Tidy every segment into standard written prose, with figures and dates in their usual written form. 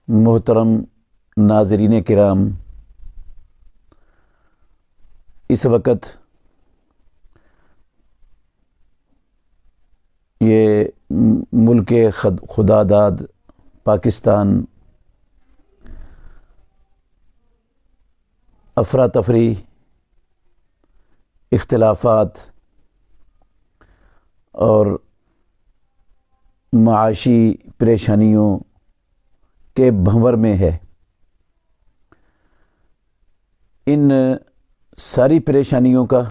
محترم ناظرین کرام، اس وقت یہ ملک خدا داد پاکستان افراتفری، اختلافات اور معاشی پریشانیوں کے بھنور میں ہے۔ ان ساری پریشانیوں کا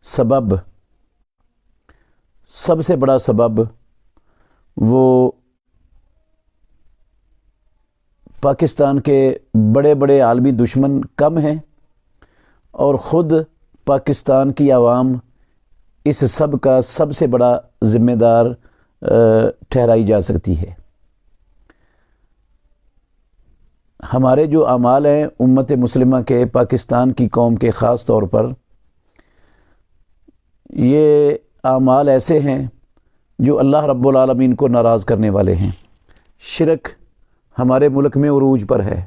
سبب، سب سے بڑا سبب، وہ پاکستان کے بڑے بڑے عالمی دشمن کم ہیں اور خود پاکستان کی عوام اس سب کا سب سے بڑا ذمہ دار ٹھہرائی جا سکتی ہے۔ ہمارے جو اعمال ہیں امت مسلمہ کے، پاکستان کی قوم کے خاص طور پر، یہ اعمال ایسے ہیں جو اللہ رب العالمین کو ناراض کرنے والے ہیں۔ شرک ہمارے ملک میں عروج پر ہے،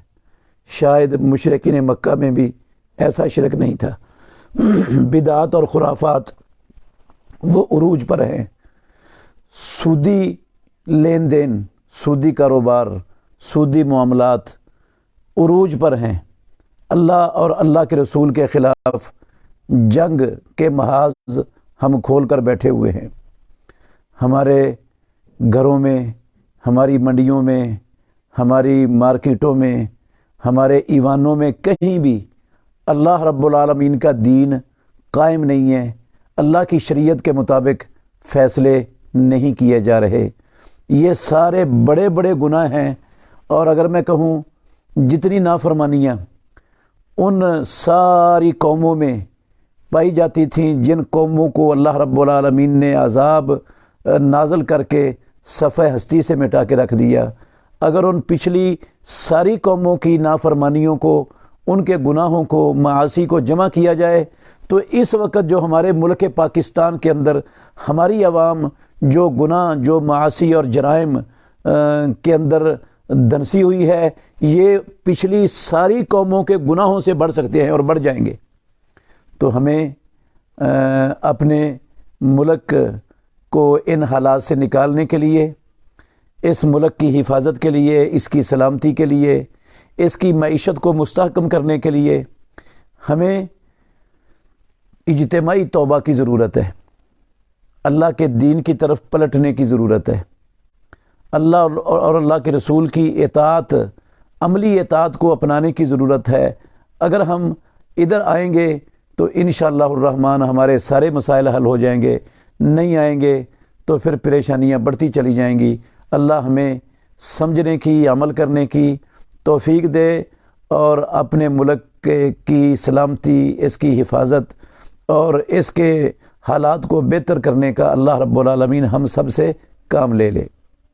شاید مشرکین مکہ میں بھی ایسا شرک نہیں تھا۔ بدعات اور خرافات وہ عروج پر ہیں۔ سودی لین دین، سودی کاروبار، سودی معاملات عروج پر ہیں۔ اللہ اور اللہ کے رسول کے خلاف جنگ کے محاذ ہم کھول کر بیٹھے ہوئے ہیں۔ ہمارے گھروں میں، ہماری منڈیوں میں، ہماری مارکیٹوں میں، ہمارے ایوانوں میں کہیں بھی اللہ رب العالمین کا دین قائم نہیں ہے۔ اللہ کی شریعت کے مطابق فیصلے نہیں کیے جا رہے۔ یہ سارے بڑے بڑے گناہ ہیں، اور اگر میں کہوں جتنی نافرمانیاں ان ساری قوموں میں پائی جاتی تھیں، جن قوموں کو اللہ رب العالمین نے عذاب نازل کر کے صفحہ ہستی سے مٹا کے رکھ دیا، اگر ان پچھلی ساری قوموں کی نافرمانیوں کو، ان کے گناہوں کو، معاصی کو جمع کیا جائے تو اس وقت جو ہمارے ملک پاکستان کے اندر ہماری عوام جو گناہ، جو معاصی اور جرائم کے اندر دنسی ہوئی ہے، یہ پچھلی ساری قوموں کے گناہوں سے بڑھ سکتے ہیں اور بڑھ جائیں گے۔ تو ہمیں اپنے ملک کو ان حالات سے نکالنے کے لیے، اس ملک کی حفاظت کے لیے، اس کی سلامتی کے لیے، اس کی معیشت کو مستحکم کرنے کے لیے ہمیں اجتماعی توبہ کی ضرورت ہے۔ اللہ کے دین کی طرف پلٹنے کی ضرورت ہے۔ اللہ اور اللہ کے رسول کی اطاعت، عملی اطاعت کو اپنانے کی ضرورت ہے۔ اگر ہم ادھر آئیں گے تو انشاءاللہ الرحمن ہمارے سارے مسائل حل ہو جائیں گے، نہیں آئیں گے تو پھر پریشانیاں بڑھتی چلی جائیں گی۔ اللہ ہمیں سمجھنے کی، عمل کرنے کی توفیق دے، اور اپنے ملک کی سلامتی، اس کی حفاظت اور اس کے حالات کو بہتر کرنے کا اللہ رب العالمین ہم سب سے کام لے لے۔